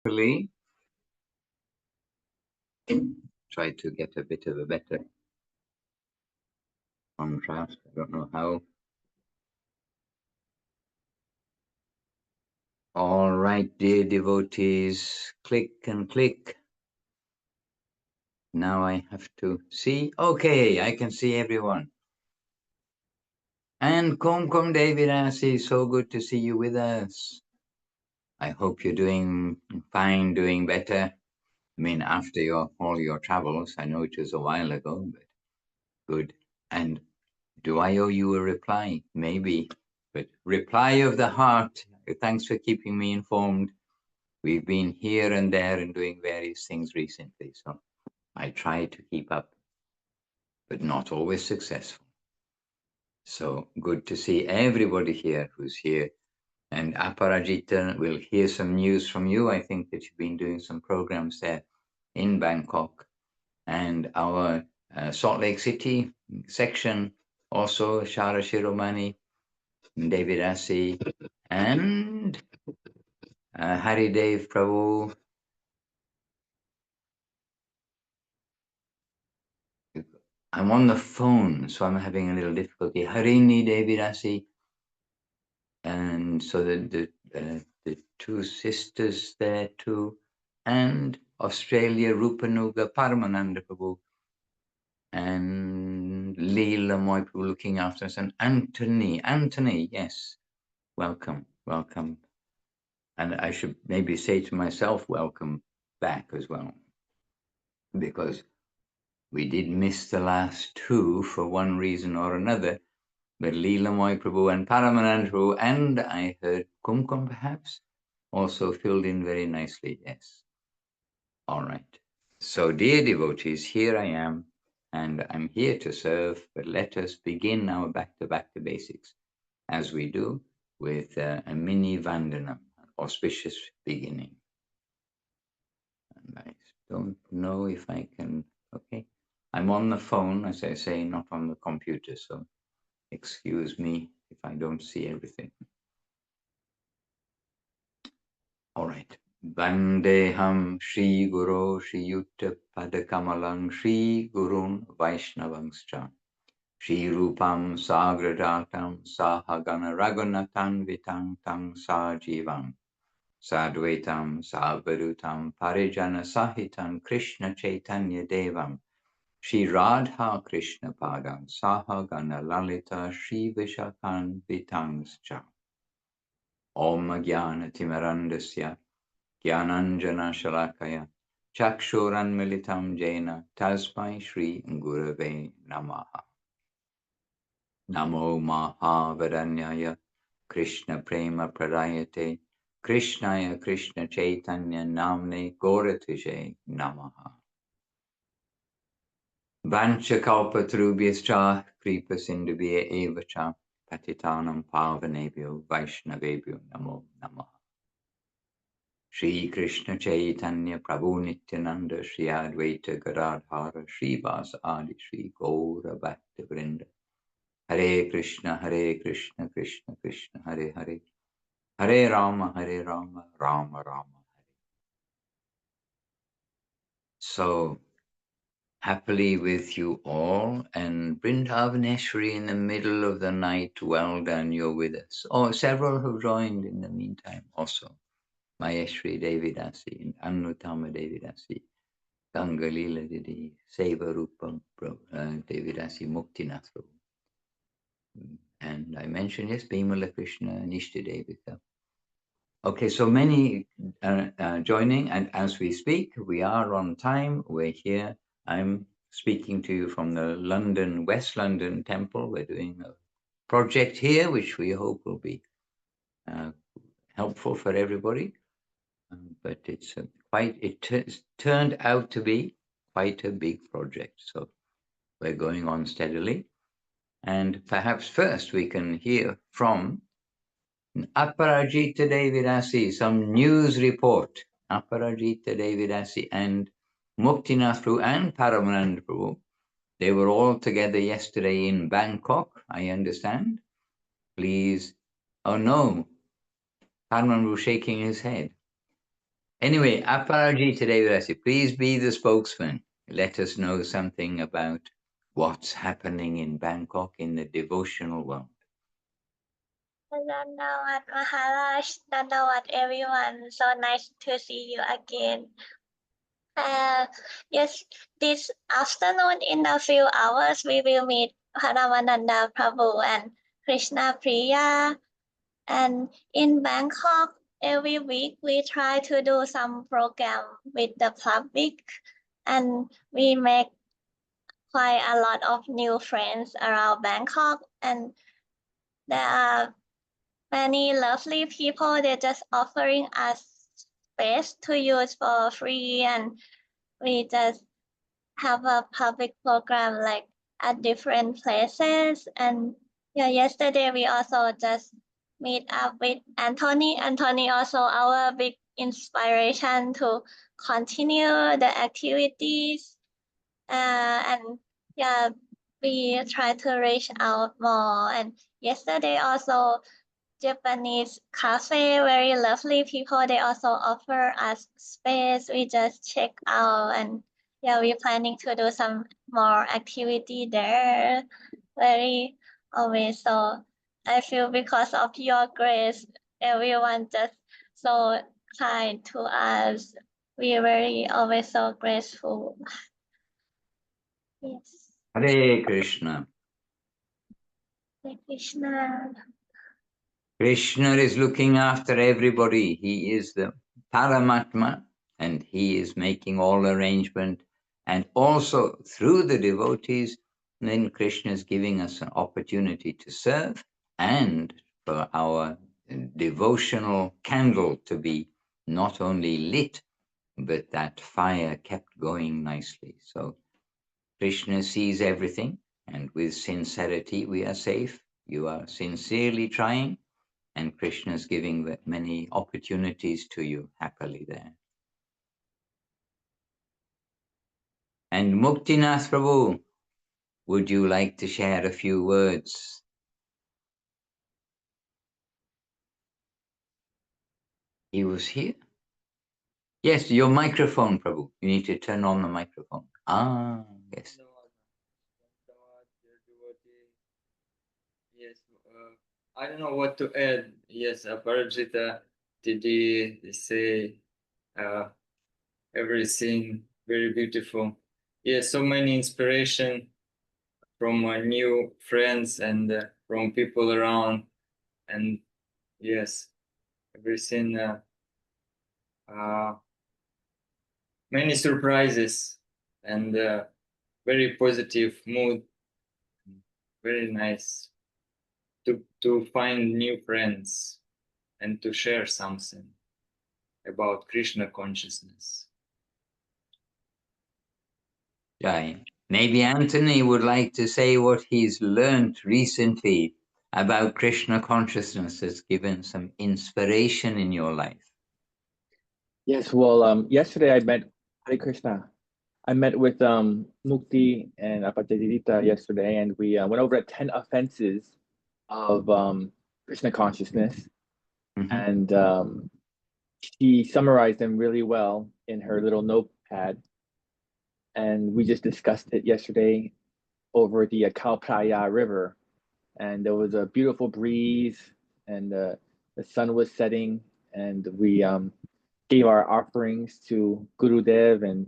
Hopefully, try to get a bit of a better contrast. I don't know how. All right, dear devotees, click and click. Now I have to see. Okay, I can see everyone. And Kumkum Devi Dasi, so good to see you with us. I hope you're doing fine, doing better. I mean, after all your travels, I know it was a while ago, but good. And do I owe you a reply? Maybe, but reply of the heart. Thanks for keeping me informed. We've been here and there and doing various things recently, so I try to keep up, but not always successful. So good to see everybody here who's here. And Aparajita, will hear some news from you. I think that you've been doing some programs there in Bangkok. And our Salt Lake City section, also Shara Shiromani, Devi Dasi, and Haridev Prabhu. I'm on the phone, so I'm having a little difficulty. Harini Devi Dasi, and so the two sisters there too, and Australia Rupanuga Paramananda Prabhu, and Leela Moy Prabhu looking after us, and Anthony, yes, welcome. And I should maybe say to myself, welcome back as well, because we did miss the last two for one reason or another, but Leela Moy Prabhu and Paramananda Prabhu, and I heard Kumkum perhaps, also filled in very nicely, yes. All right. So dear devotees, here I am, and I'm here to serve, but let us begin our back to basics, as we do with a mini Vandanam, auspicious beginning. And I don't know if I can, okay. I'm on the phone, as I say, not on the computer, so excuse me if I don't see everything. All right. Vandeham Shri Guru Shri Yutta Padakamalang Shri Gurun Vaishnavangscha Shri Rupam Sagradatam Sahagana Raghunathan Vitang Tang Sajivam Sadvaitam Savadutam Parijana Sahitam Krishna Chaitanya Devam Shri Radha Krishna Padam Sahagana Lalita Shri Vishakan Vitangscha Om Jnana Timarandasya Jnananjana Shalakaya Chakshuran Militam Jena Tasmai Shri Gurave Namaha Namo Mahavadanyaya Krishna Prema Pradayate Krishnaya Krishna Chaitanya Namne Goratuje Namaha Vanchakalpatrubhyascha Kripa Sindhubhya Evacha Patitanam Pavanebhyo Vaishnavebhyo Namo Namaha Shri Krishna Chaitanya Prabhu Nityananda Shri Advaita Gadadhara Shri Vasa Adi Shri Gaura Bhakta Vrinda Hare Krishna Krishna Krishna Hare Hare Hare Rama Rama Rama Hare. So happily with you all, and Vrindavaneshvari in the middle of the night, well done, you're with us. Oh, several have joined in the meantime also. Maheshwari Devi Dasi and Anutama Devi Dasi, Gangalila Didi, Seva Rupam Devi Dasi, Muktinath. And I mentioned, yes, Bimala Krishna, Nishta Devika. Okay, so many joining, and as we speak, we are on time. We're here. I'm speaking to you from the London, West London temple. We're doing a project here, which we hope will be helpful for everybody. But it's it turned out to be quite a big project. So we're going on steadily. And perhaps first we can hear from Aparajita Devi Dasi, some news report. Aparajita Devi Dasi and Muktinath Prabhu and Paramananda Prabhu, they were all together yesterday in Bangkok, I understand. Please, oh no, Paramananda Prabhu shaking his head. Anyway, Aparajita Devi Dasi, please be the spokesman. Let us know something about what's happening in Bangkok in the devotional world. Dandavat Maharaj, Dandavat everyone. So nice to see you again. Yes, this afternoon in a few hours we will meet Paramananda Prabhu and Krishnapriya. And in Bangkok, every week we try to do some program with the public, and we make quite a lot of new friends around Bangkok. And there are many lovely people. They're just offering us space to use for free, and we just have a public program like at different places. And yeah, yesterday we also just meet up with Anthony. Anthony also our big inspiration to continue the activities. And yeah, we try to reach out more. And yesterday also Japanese cafe, very lovely people. They also offer us space. We just check out, and yeah, we're planning to do some more activity there. Very always. So I feel because of your grace, everyone just so kind to us. We are very always so grateful. Yes. Hare Krishna. Hare Krishna. Krishna is looking after everybody. He is the Paramatma, and he is making all arrangement. And also through the devotees, then Krishna is giving us an opportunity to serve and for our devotional candle to be not only lit, but that fire kept going nicely. So Krishna sees everything, and with sincerity we are safe. You are sincerely trying, and Krishna is giving many opportunities to you happily there. And Muktinath Prabhu, would you like to share a few words? He was here? Yes, your microphone, Prabhu. You need to turn on the microphone. Ah, yes. Yes, I don't know what to add. Yes, Aparajita did say everything very beautiful. Yes, so many inspiration from new friends and from people around, and yes, everything. Many surprises and very positive mood. Very nice to find new friends and to share something about Krishna consciousness. Yeah. Maybe Anthony would like to say what he's learned recently about Krishna consciousness has given some inspiration in your life. Yes, well, yesterday I met Hare Krishna. I met with Mukti and Aparajita yesterday, and we went over 10 offenses of Krishna consciousness. Mm-hmm. And she summarized them really well in her little notepad. And we just discussed it yesterday over the Kalpraya River. And there was a beautiful breeze, and the sun was setting, and we gave our offerings to Gurudev and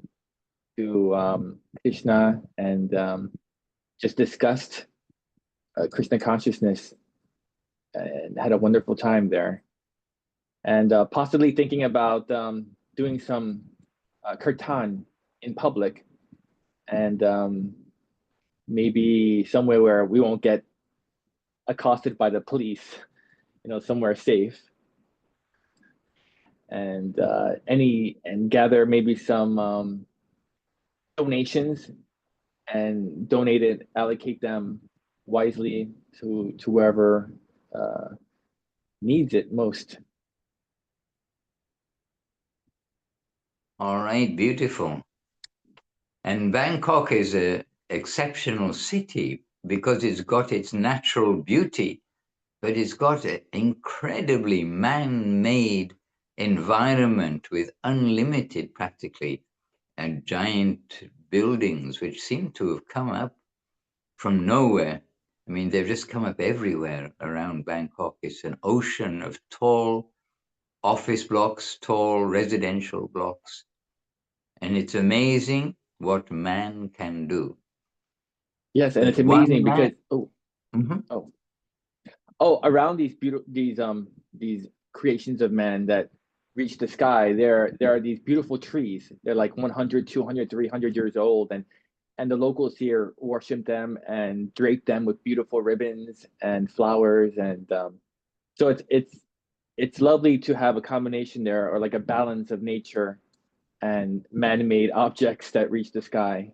to Krishna, and just discussed Krishna consciousness and had a wonderful time there. And possibly thinking about doing some Kirtan in public, and maybe somewhere where we won't get accosted by the police, somewhere safe. And gather maybe some donations and donate it, allocate them wisely to whoever needs it most. All right, beautiful. And Bangkok is an exceptional city because it's got its natural beauty, but it's got an incredibly man-made environment with unlimited, practically, and giant buildings which seem to have come up from nowhere. I mean, they've just come up everywhere around Bangkok. It's an ocean of tall office blocks, tall residential blocks. And it's amazing what man can do. Yes, and But it's amazing because around these beautiful these creations of man that reach the sky, there are these beautiful trees. They're like 100, 200, 300 years old, and the locals here worship them and drape them with beautiful ribbons and flowers, and so it's lovely to have a combination there, or like a balance of nature and man-made objects that reach the sky.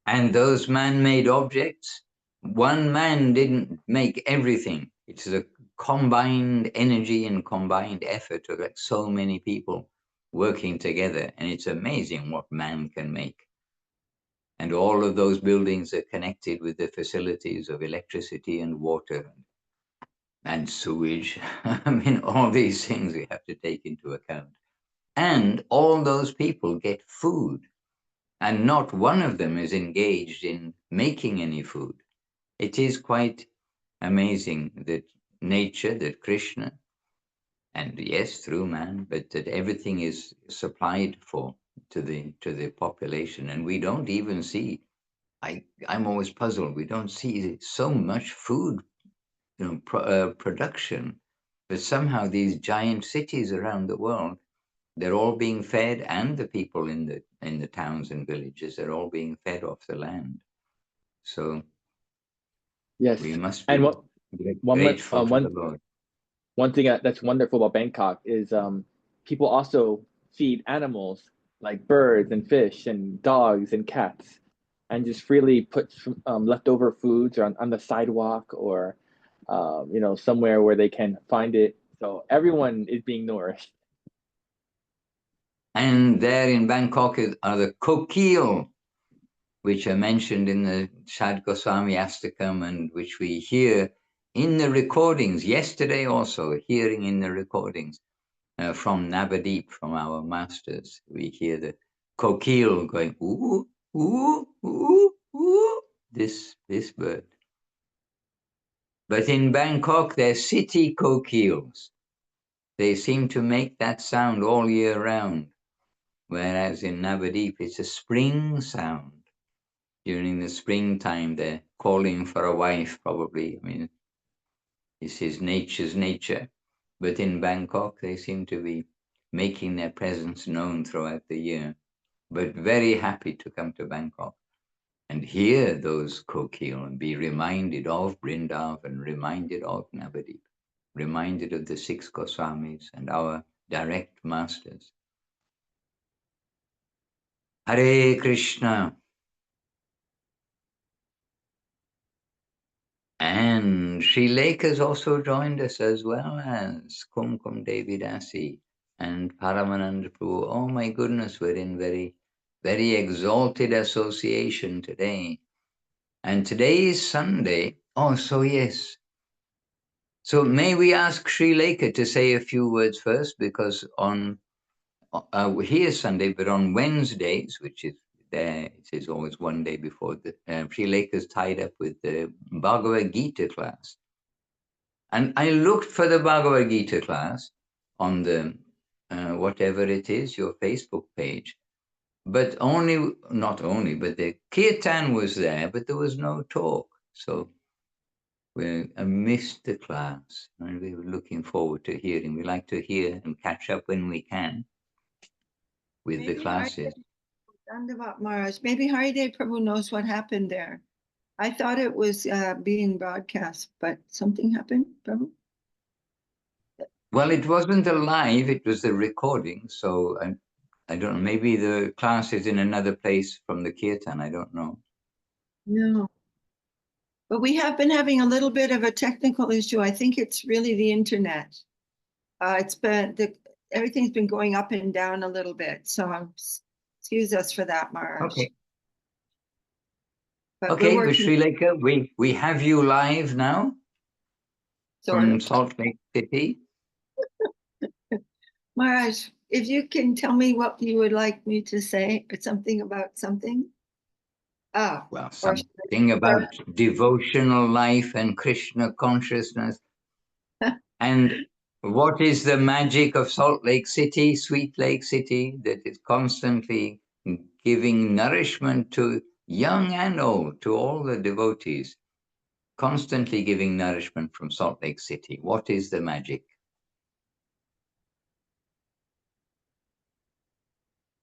And those man-made objects, one man didn't make everything. It's a combined energy and combined effort of like so many people working together. And it's amazing what man can make. And all of those buildings are connected with the facilities of electricity and water and sewage. I mean, all these things we have to take into account. And all those people get food. And not one of them is engaged in making any food. It is quite amazing that nature, that Krishna, and yes, through man, but that everything is supplied for to the population. And we don't even see, I'm always puzzled, we don't see so much food production, but somehow these giant cities around the world, they're all being fed, and the people in the towns and villages, they're all being fed off the land. So yes, we must be and grateful to the Lord. One thing that's wonderful about Bangkok is people also feed animals like birds and fish and dogs and cats, and just freely put leftover foods on the sidewalk or somewhere where they can find it. So everyone is being nourished. And there in Bangkok are the kokil, which are mentioned in the Sad Goswami Astakam, and which we hear in the recordings. Yesterday also, hearing in the recordings from Navadip, from our masters, we hear the kokil going, ooh, ooh, ooh, ooh, this bird. But in Bangkok, they're city kokils. They seem to make that sound all year round. Whereas in Navadip, it's a spring sound. During the springtime, they're calling for a wife, probably. I mean, this is nature's nature. But in Bangkok, they seem to be making their presence known throughout the year. But very happy to come to Bangkok and hear those kokil and be reminded of Vrindavan, reminded of Navadip, reminded of the 6 Goswamis and our direct masters. Hare Krishna. And Srilekha's also joined us, as well as Kumkum Devi Dasi and Paramananda Prabhu. Oh my goodness, we're in very, very exalted association today. And today is Sunday. Oh, so yes. So may we ask Srilekha to say a few words first, because on here is Sunday, but on Wednesdays, which is there, it is always one day before, the Srilekha's tied up with the Bhagavad Gita class. And I looked for the Bhagavad Gita class on the, whatever it is, your Facebook page. But not only, but the Kirtan was there, but there was no talk. So I missed the class, and we were looking forward to hearing. We like to hear and catch up when we can with the classes. Dandavat Maharaj, maybe Haridev Prabhu knows what happened there. I thought it was being broadcast, but something happened, Prabhu? Well, it wasn't a live, it was a recording. So I don't know, maybe the class is in another place from the Kirtan, I don't know. No. But we have been having a little bit of a technical issue. I think it's really the internet. It's been, everything's been going up and down a little bit. So excuse us for that, Maharaj. Okay. But Okay, but Srilekha, we have you live now. from Salt Lake City. Maharaj, if you can tell me what you would like me to say, or something about something. Well, something about devotional life and Krishna consciousness. And what is the magic of Salt Lake City, Sweet Lake City, that is constantly giving nourishment to young and old, to all the devotees, constantly giving nourishment from Salt Lake City? What is the magic?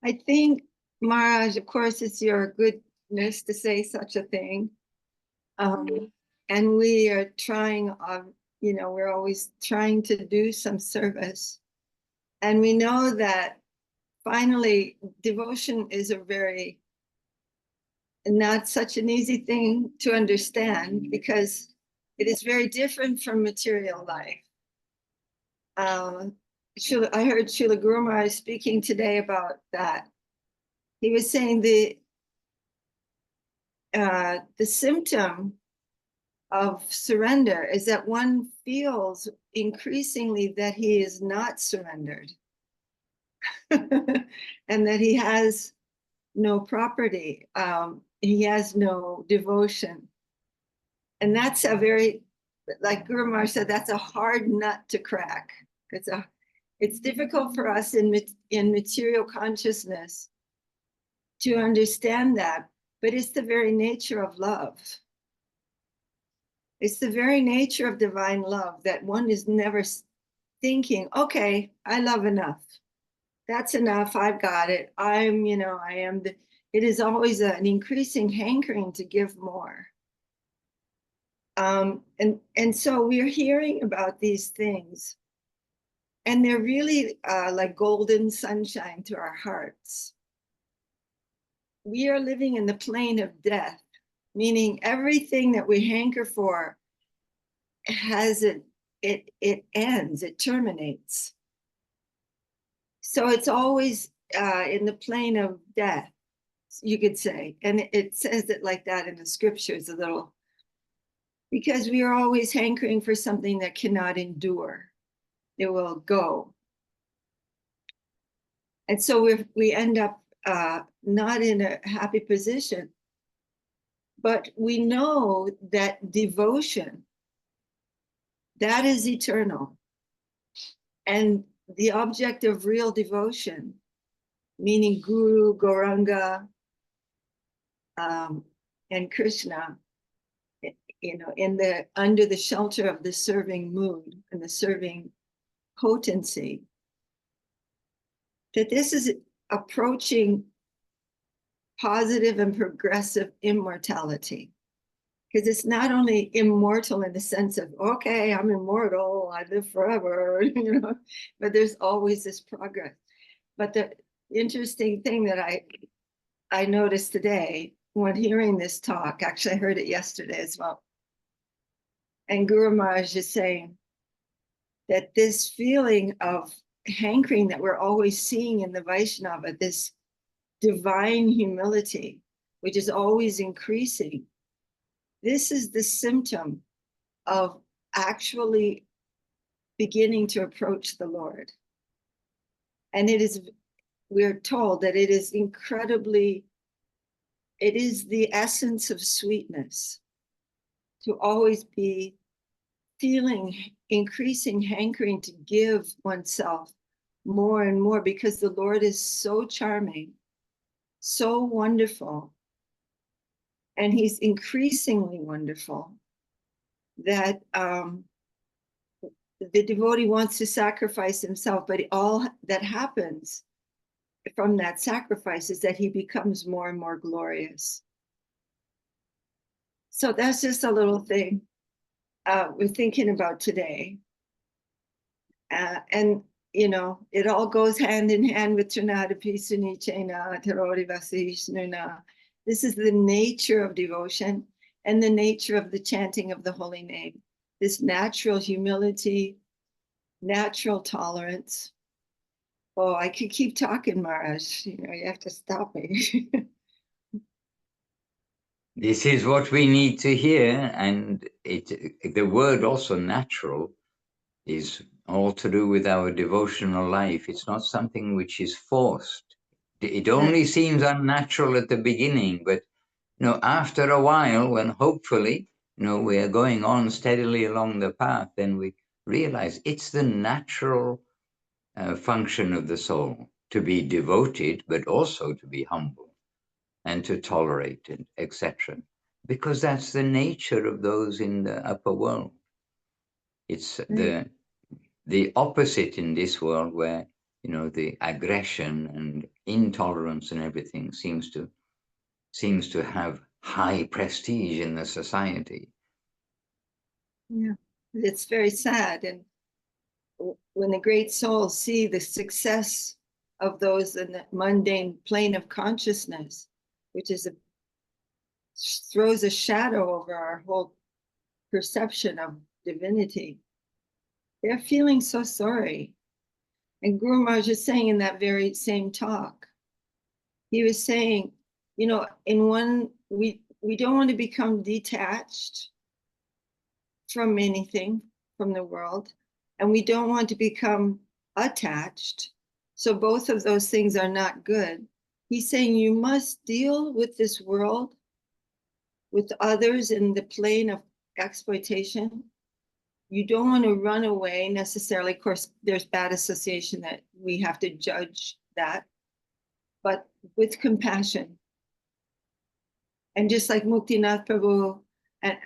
I think, Maharaj, of course, it's your goodness to say such a thing. And we are trying, we're always trying to do some service. And we know that finally, devotion is a very, not such an easy thing to understand because it is very different from material life. I heard Srila Guru Maharaj speaking today about that. He was saying the symptom of surrender is that one feels increasingly that he is not surrendered and that he has no property, he has no devotion. And that's a very, like Guru Maharaj said, that's a hard nut to crack. It's difficult for us in material consciousness to understand that, but it's the very nature of love. It's the very nature of divine love that one is never thinking, okay, I love enough. That's enough, I've got it. I am it is always an increasing hankering to give more. And so we're hearing about these things, and they're really like golden sunshine to our hearts. We are living in the plane of death, meaning everything that we hanker for has it ends, it terminates. So it's always in the plane of death, you could say. And it says it like that in the scriptures a little, because we are always hankering for something that cannot endure. It will go. And so we end up not in a happy position, but we know that devotion, that is eternal. And the object of real devotion, meaning Guru, Gauranga, and Krishna, under the shelter of the serving mood and the serving potency, that this is approaching positive and progressive immortality. Because it's not only immortal in the sense of, okay, I'm immortal, I live forever, but there's always this progress. But the interesting thing that I noticed today when hearing this talk, actually I heard it yesterday as well, and Guru Maharaj is saying that this feeling of hankering that we're always seeing in the Vaishnava, this divine humility, which is always increasing, this is the symptom of actually beginning to approach the Lord. And we're told that it is the essence of sweetness to always be feeling increasing hankering to give oneself more and more, because the Lord is so charming, so wonderful, and he's increasingly wonderful that the devotee wants to sacrifice himself, but all that happens from that sacrifice is that he becomes more and more glorious. So that's just a little thing we're thinking about today. And it all goes hand in hand with Trinadapi Sunichena, Tarori Vasishnuna. This is the nature of devotion and the nature of the chanting of the holy name. This natural humility, natural tolerance. Oh, I could keep talking, Maharaj. You have to stop me. This is what we need to hear, and the word also natural is all to do with our devotional life. It's not something which is forced. It only seems unnatural at the beginning, but after a while, when hopefully we are going on steadily along the path, then we realize it's the natural function of the soul to be devoted, but also to be humble and to tolerate it, etc. Because that's the nature of those in the upper world. It's the opposite in this world, where the aggression and intolerance and everything seems to have high prestige in the society. Yeah, it's very sad. And when the great souls see the success of those in the mundane plane of consciousness, which throws a shadow over our whole perception of divinity, they're feeling so sorry. And Guru Maharaj is saying in that very same talk, he was saying, we don't want to become detached from anything, from the world, and we don't want to become attached. So both of those things are not good. He's saying you must deal with this world, with others in the plane of exploitation. You don't want to run away necessarily. Of course, there's bad association that we have to judge that, but with compassion. And just like Muktinath Prabhu and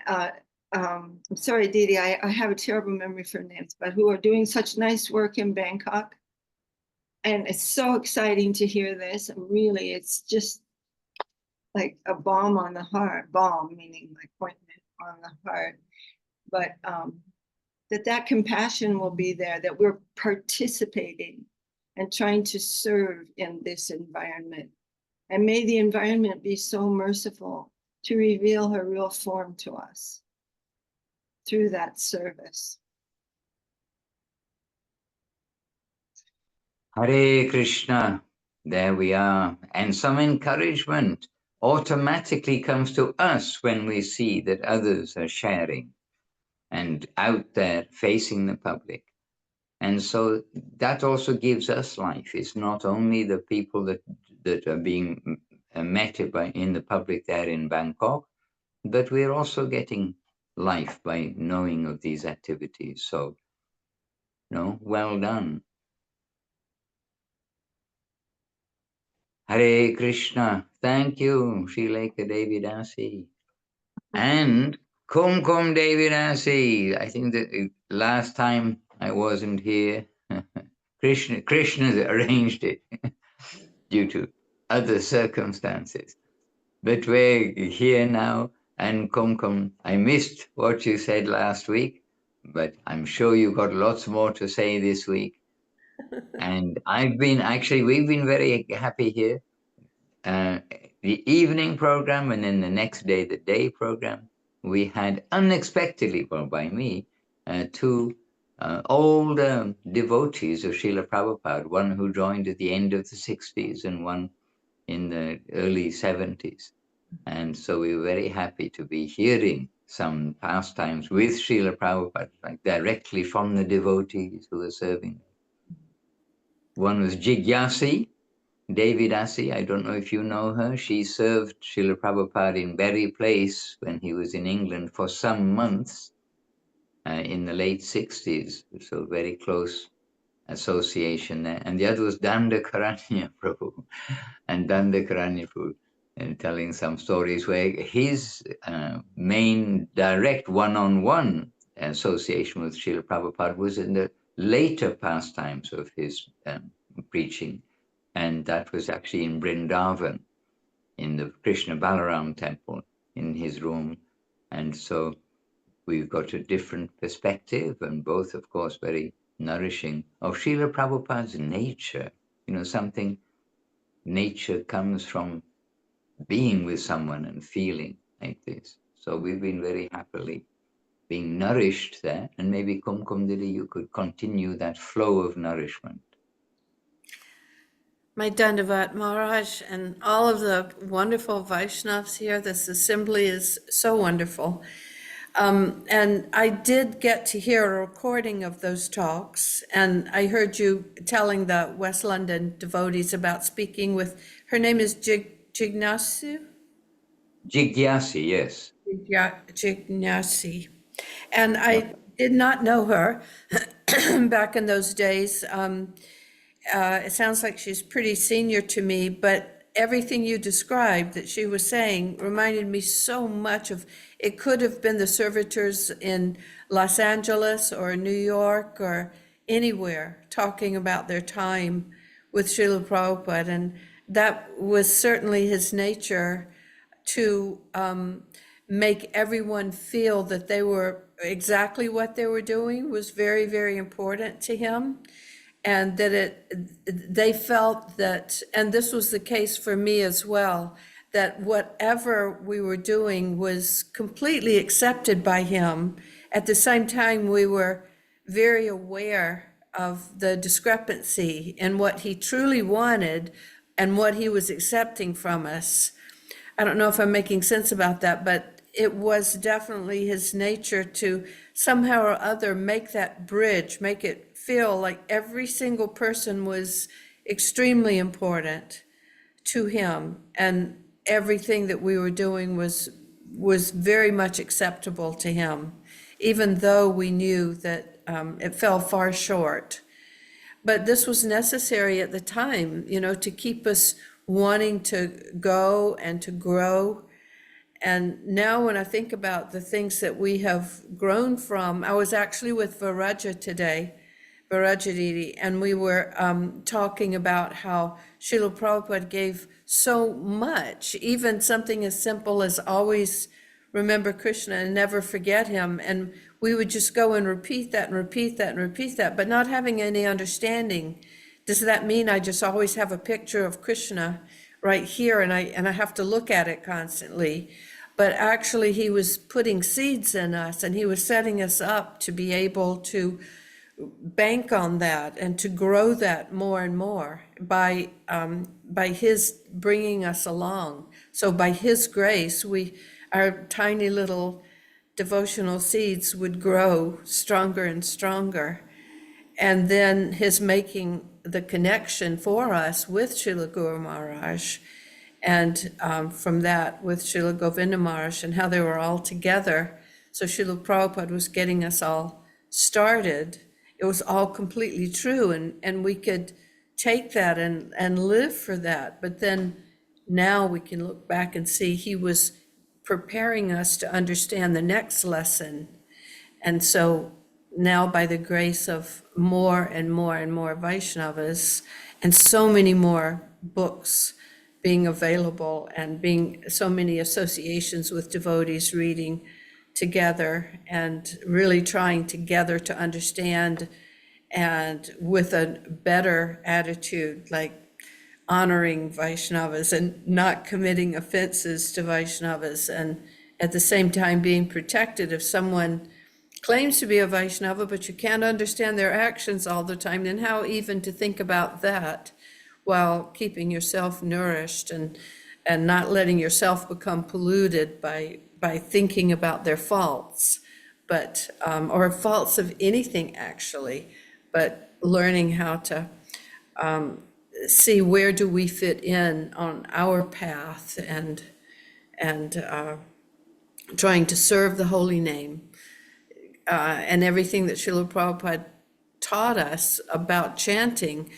I'm sorry, Didi, I have a terrible memory for names, but who are doing such nice work in Bangkok. And it's so exciting to hear this. Really, it's just like a balm on the heart, balm meaning like ointment on the heart. But that compassion will be there, that we're participating and trying to serve in this environment. And may the environment be so merciful to reveal her real form to us through that service. Hare Krishna, there we are. And some encouragement automatically comes to us when we see that others are sharing and out there facing the public. And so that also gives us life. It's not only the people that are being met in the public there in Bangkok, but we're also getting life by knowing of these activities. So, well done. Hare Krishna. Thank you, Srilekha Devi Dasi. And Kumkum Devi Dasi. I think that last time I wasn't here, Krishna arranged it due to other circumstances. But we're here now, and Kumkum, I missed what you said last week, but I'm sure you got lots more to say this week. And we've been very happy here. The evening program, and then the next day, the day program, we had unexpectedly, well, by me, two old devotees of Srila Prabhupada, one who joined at the end of the 60s and one in the early 70s. And so we were very happy to be hearing some pastimes with Srila Prabhupada, like directly from the devotees who were serving. One was Jigyasi Devi Dasi. I don't know if you know her. She served Srila Prabhupada in Berry Place when he was in England for some months in the late 60s. So very close association there. And the other was Dandakaranya Prabhu. And Dandakaranya Prabhu telling some stories where his main direct one-on-one association with Srila Prabhupada was in the later pastimes of his preaching. And that was actually in Vrindavan, in the Krishna Balaram temple, in his room. And so we've got a different perspective, and both, of course, very nourishing, of Srila Prabhupada's nature. Something, nature comes from being with someone and feeling like this. So we've been very happily being nourished there. And maybe Kumkum Didi, you could continue that flow of nourishment. My Dandavat Maharaj and all of the wonderful Vaishnavas here. This assembly is so wonderful. And I did get to hear a recording of those talks, and I heard you telling the West London devotees about speaking with, her name is Jignasi? Jigyasi, yes. Jignasi. And I did not know her back in those days. It sounds like she's pretty senior to me, but everything you described that she was saying reminded me so much of, it could have been the servitors in Los Angeles or New York or anywhere talking about their time with Srila Prabhupada. And that was certainly his nature, to make everyone feel that they were exactly what they were doing was very, very important to him. And that they felt that, and this was the case for me as well, that whatever we were doing was completely accepted by him. At the same time, we were very aware of the discrepancy in what he truly wanted and what he was accepting from us. I don't know if I'm making sense about that, but it was definitely his nature to somehow or other make that bridge, make it feel like every single person was extremely important to him, and everything that we were doing was very much acceptable to him, even though we knew that it fell far short. But this was necessary at the time, to keep us wanting to go and to grow. And now when I think about the things that we have grown from, I was actually with Viraja today, Virajadidi, and we were talking about how Srila Prabhupada gave so much, even something as simple as always remember Krishna and never forget him. And we would just go and repeat that and repeat that and repeat that, but not having any understanding. Does that mean I just always have a picture of Krishna right here and I have to look at it constantly? But actually he was putting seeds in us, and he was setting us up to be able to bank on that and to grow that more and more by his bringing us along. So by his grace, our tiny little devotional seeds would grow stronger and stronger. And then his making the connection for us with Srila Guru Maharaj, and from that with Srila Govinda Maharaj, and how they were all together. So Srila Prabhupada was getting us all started. It was all completely true, and we could take that and live for that. But then now we can look back and see he was preparing us to understand the next lesson. And so now, by the grace of more and more and more Vaishnavas, and so many more books being available, and being so many associations with devotees reading together and really trying together to understand, and with a better attitude, like honoring Vaishnavas and not committing offenses to Vaishnavas, and at the same time being protected. If someone claims to be a Vaishnava, but you can't understand their actions all the time, then how even to think about that while keeping yourself nourished and not letting yourself become polluted by thinking about their faults, but or faults of anything actually, but learning how to see where do we fit in on our path, and trying to serve the holy name, and everything that Srila Prabhupada taught us about chanting.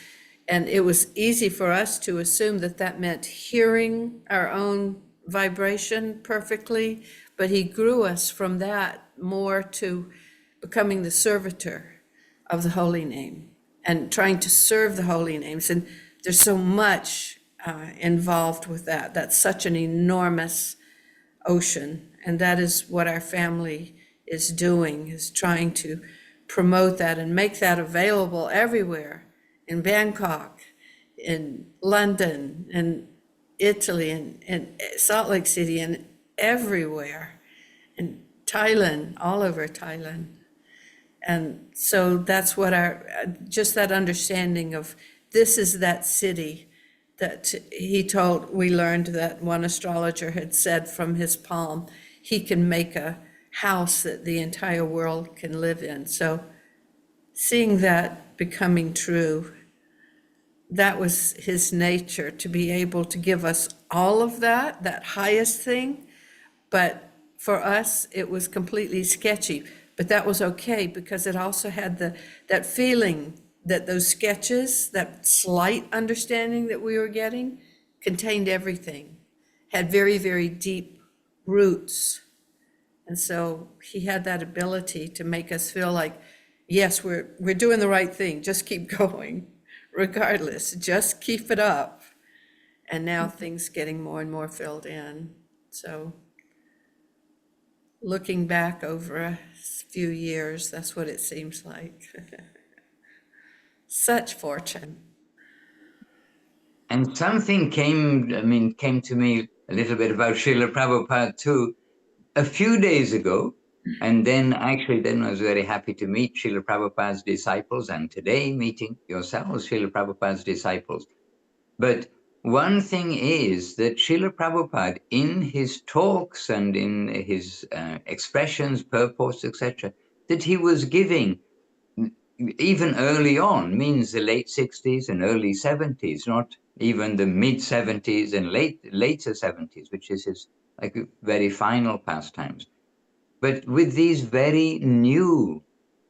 And it was easy for us to assume that that meant hearing our own vibration perfectly, but he grew us from that more to becoming the servitor of the holy name and trying to serve the holy names. And there's so much involved with that. That's such an enormous ocean. And that is what our family is doing, is trying to promote that and make that available everywhere, in Bangkok, in London, in Italy, and Salt Lake City, and everywhere, in Thailand, all over Thailand. And so that's what just that understanding of this is that city that we learned that one astrologer had said from his palm, he can make a house that the entire world can live in. So seeing that becoming true, that was his nature, to be able to give us all of that highest thing. But for us, it was completely sketchy. But that was okay, because it also had that feeling that those sketches, that slight understanding that we were getting, contained everything, had very, very deep roots. And so he had that ability to make us feel like, yes, we're doing the right thing, just keep going, regardless, just keep it up. And now things getting more and more filled in. So looking back over a few years, that's what it seems like. Such fortune. And something came to me a little bit about Srila Prabhupada too, a few days ago. And then I was very happy to meet Srila Prabhupada's disciples, and today meeting yourselves, Srila Prabhupada's disciples. But one thing is that Srila Prabhupada, in his talks and in his expressions, purports, etc., that he was giving even early on, means the late 60s and early 70s, not even the mid 70s and later 70s, which is his like very final pastimes. But with these very new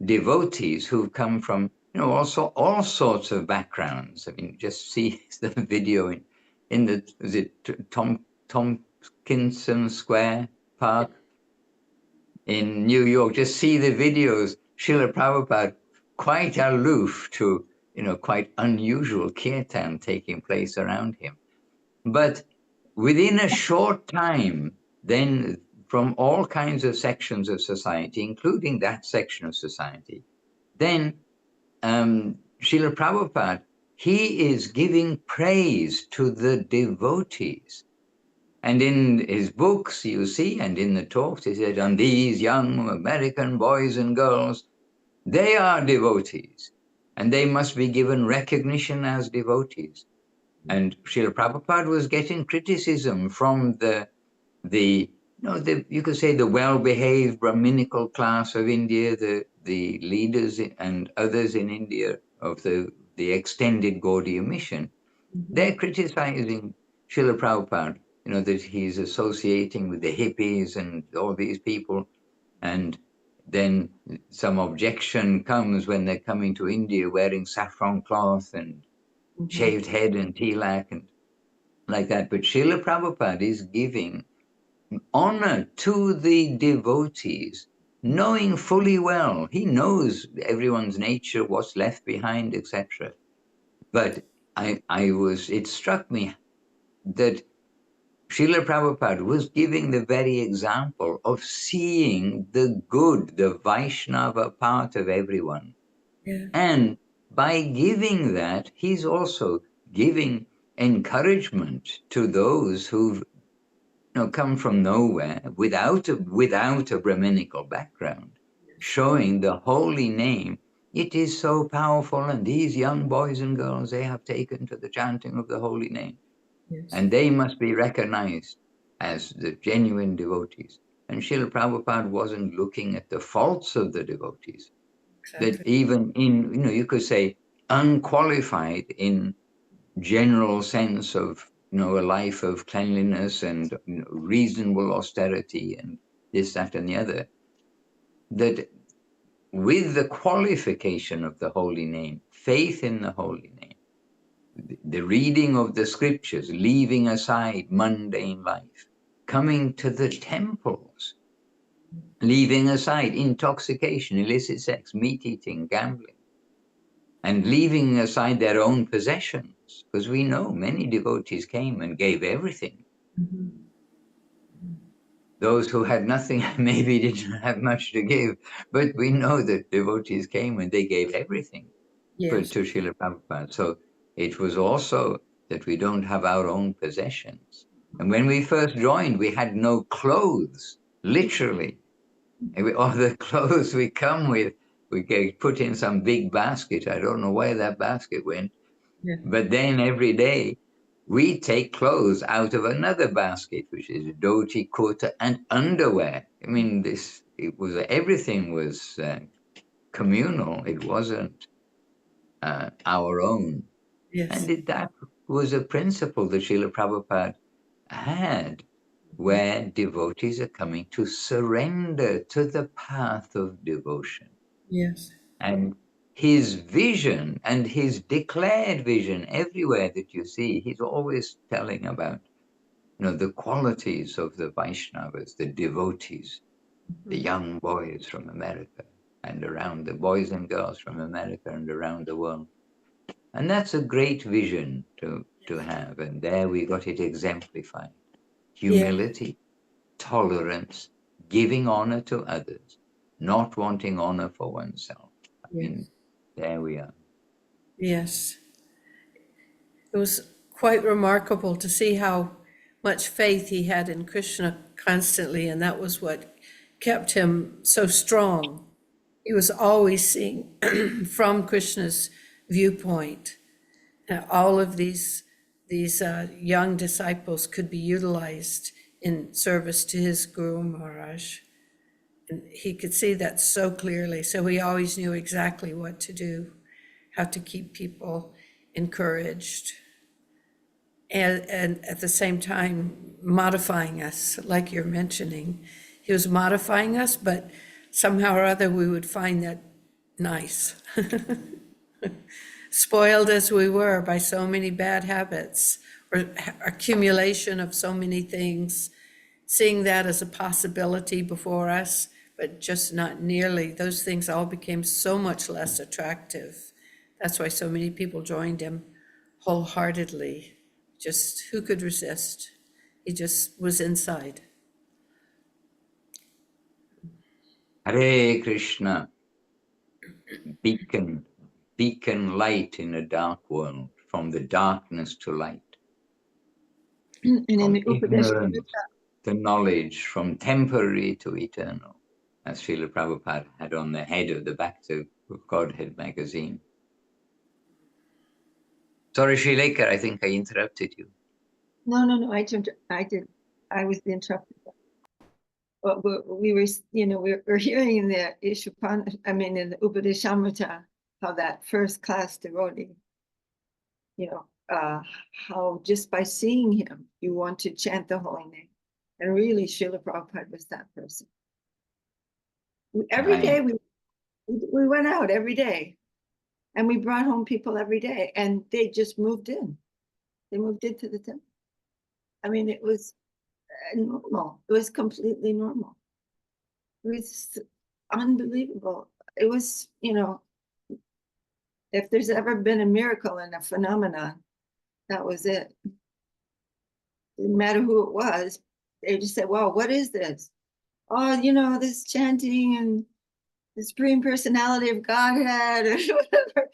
devotees who've come from, also all sorts of backgrounds. I mean, just see the video in the, was it Tompkinson Square Park in New York? Just see the videos. Srila Prabhupada quite aloof to, quite unusual kirtan taking place around him. But within a short time, then from all kinds of sections of society, including that section of society, then Srila Prabhupada, he is giving praise to the devotees. And in his books, you see, and in the talks, he said, and these young American boys and girls, they are devotees, and they must be given recognition as devotees. And Srila Prabhupada was getting criticism from you could say the well-behaved Brahminical class of India, the leaders and others in India of the extended Gaudiya mission. They're criticizing Srila Prabhupada, that he's associating with the hippies and all these people. And then some objection comes when they're coming to India wearing saffron cloth and shaved head and tilak and like that. But Srila Prabhupada is giving honor to the devotees, knowing fully well, he knows everyone's nature, what's left behind, etc. But it struck me that Srila Prabhupada was giving the very example of seeing the good, the Vaishnava part of everyone. Yeah. And by giving that, he's also giving encouragement to those who've come from nowhere without a Brahminical background, showing the holy name. It is so powerful, and these young boys and girls, they have taken to the chanting of the holy name. Yes. And they must be recognized as the genuine devotees. And Srila Prabhupada wasn't looking at the faults of the devotees. Exactly. That even in, you could say, unqualified in general sense of, a life of cleanliness and reasonable austerity and this, that, and the other, that with the qualification of the holy name, faith in the holy name, the reading of the scriptures, leaving aside mundane life, coming to the temples, leaving aside intoxication, illicit sex, meat eating, gambling, and leaving aside their own possessions, because we know many devotees came and gave everything. Those who had nothing maybe didn't have much to give, but we know that devotees came and they gave everything Yes. to Srila Prabhupada. So it was also that we don't have our own possessions. And when we first joined, we had no clothes, literally. All the clothes we come with, we get put in some big basket. I don't know where that basket went. Yeah. But then every day We take clothes out of another basket, which is dhoti, kurta, and underwear. I mean, everything was communal. It wasn't our own. Yes. And that was a principle that Srila Prabhupada had, where devotees are coming to surrender to the path of devotion. Yes. And his vision and his declared vision everywhere that you see, he's always telling about, the qualities of the Vaishnavas, the devotees, the young boys from America and around, the boys and girls from America and around the world. And that's a great vision to have. And there we got it exemplified. Humility, tolerance, giving honor to others, not wanting honor for oneself. I mean, there we are. Yes. It was quite remarkable to see how much faith he had in Krishna constantly, and that was what kept him so strong. He was always seeing from Krishna's viewpoint. And all of these young disciples could be utilized in service to his Guru Maharaj. And he could see that so clearly. So he always knew exactly what to do, how to keep people encouraged. And at the same time, modifying us, like you're mentioning. He was modifying us, but somehow or other we would find that nice. Spoiled as we were by so many bad habits or accumulation of so many things, seeing that as a possibility before us, but just not nearly. Those things all became so much less attractive. That's why so many people joined him wholeheartedly. Just who could resist? He just was inside. Hare Krishna, beacon light in a dark world, from the darkness to light. And in From the ignorance to knowledge, from temporary to eternal, as Srila Prabhupada had on the head of the Back to Godhead magazine. Sorry, Srilekha, I think I interrupted you. No, I was interrupted. But we were hearing in the in the Upadeshamrita, how that first class devotee, how just by seeing him, you want to chant the holy name. And really, Srila Prabhupada was that person. Every day we went out every day, and we brought home people every day, and they just moved in. They moved into the temple. I mean, it was normal. It was completely normal. It was unbelievable. It was, if there's ever been a miracle and a phenomenon, that was it. Didn't matter who it was. They just said, "Well, what is this?" "Oh, this chanting and the Supreme Personality of Godhead," or whatever.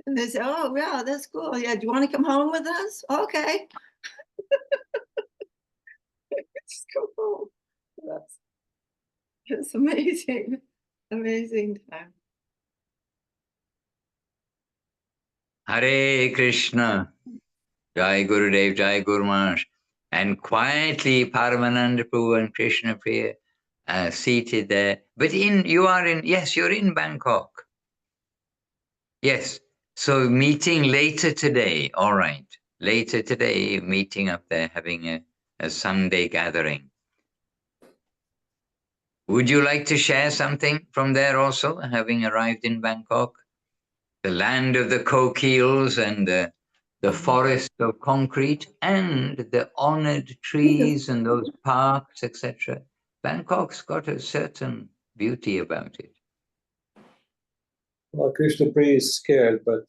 And they say, "Oh, yeah, that's cool. Yeah, do you want to come home with us?" "Okay." Just go home. It's amazing. Amazing time. Hare Krishna, Jai Gurudev, Jai Guru Maharaj. And quietly, Paramananda Prabhu and Krishnapriya seated there. But you're in Bangkok. Yes. So meeting later today. All right. Later today, meeting up there, having a Sunday gathering. Would you like to share something from there also, having arrived in Bangkok? The land of the coquilles and the forest of concrete and the honored trees and those parks, etc. Bangkok's got a certain beauty about it. Well, Krishnapriya is scared, but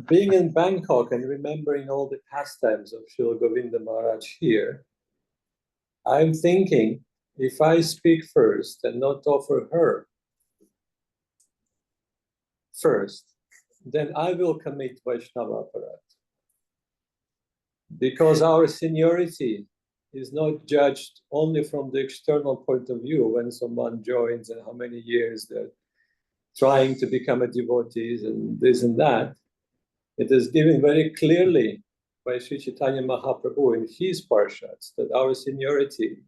being in Bangkok and remembering all the pastimes of Srila Govinda Maharaj here, I'm thinking, if I speak first and not offer her first, then I will commit Vaishnava Aparat. Because our seniority is not judged only from the external point of view when someone joins and how many years they're trying to become a devotee and this and that. It is given very clearly by Sri Chaitanya Mahaprabhu in his parshas that our seniority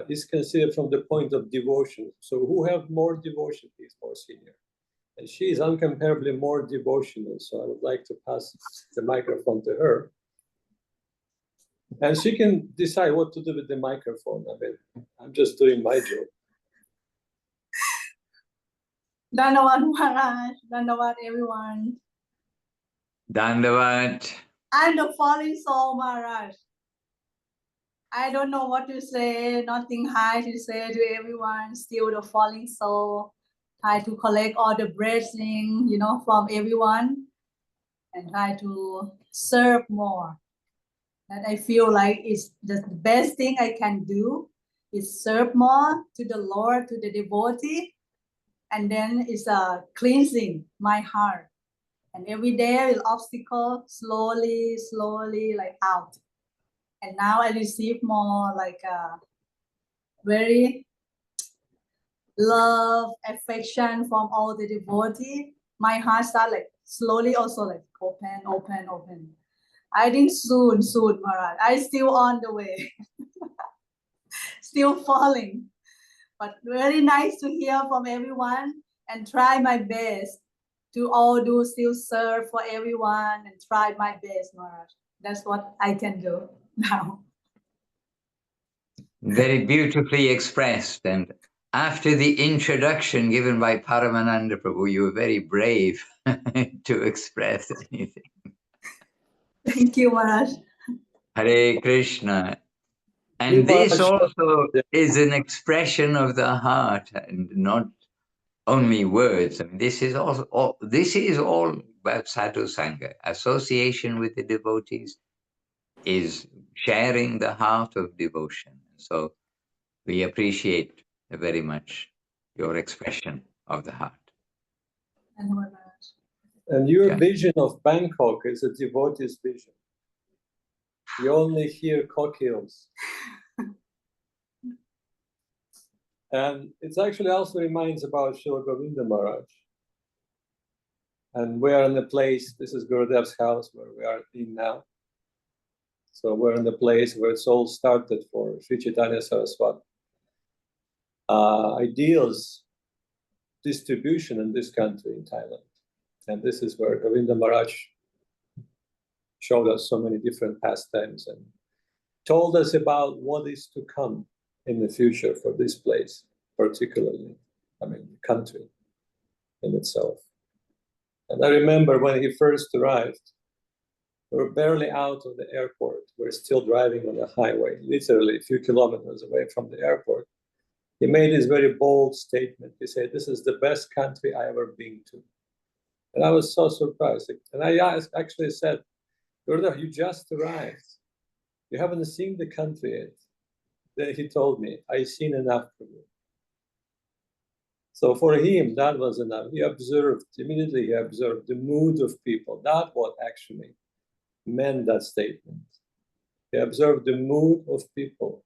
is considered from the point of devotion. So who have more devotion is more senior. And she is incomparably more devotional. So I would like to pass the microphone to her. And she can decide what to do with the microphone. I mean, I'm just doing my job. Dandavad Maharaj, Dandavad everyone. Dandavad. I'm the falling soul, Maharaj. I don't know what to say, nothing high to say to everyone, still the falling soul. Try to collect all the blessing, from everyone and try to serve more. That I feel like it's the best thing I can do is serve more to the Lord, to the devotee, and then it's cleansing my heart. And every day with obstacle, slowly, like out. And now I receive more like very love, affection from all the devotee. My heart start like slowly also like open. I think soon, Maharaj. I still on the way. Still falling. But very nice to hear from everyone and try my best to all do still serve for everyone and try my best, Maharaj. That's what I can do now. Very beautifully expressed. And after the introduction given by Paramananda Prabhu, you were very brave to express anything. Thank you, Maharaj. Hare Krishna. And this also is an expression of the heart and not only words. I mean, this is all about sadhu sangha. Association with the devotees is sharing the heart of devotion. So we appreciate very much your expression of the heart. And your vision of Bangkok is a devotee's vision. You only hear cocktails. And it actually also reminds about Srila Govinda Maharaj. And we are in the place, this is Gurudev's house where we are in now. So we're in the place where it's all started for Sri Chaitanya Saraswati. Ideals distribution in this country, in Thailand. And this is where Govinda Maharaj showed us so many different pastimes and told us about what is to come in the future for this place, particularly, the country in itself. And I remember when he first arrived, we were barely out of the airport. We're still driving on the highway, literally a few kilometers away from the airport. He made this very bold statement. He said, "This is the best country I ever been to." And I was so surprised. And I actually said, "Gurudev, you just arrived. You haven't seen the country yet." Then he told me, "I've seen enough for you." So for him, that was enough. Immediately he observed the mood of people. That's what actually meant that statement. He observed the mood of people.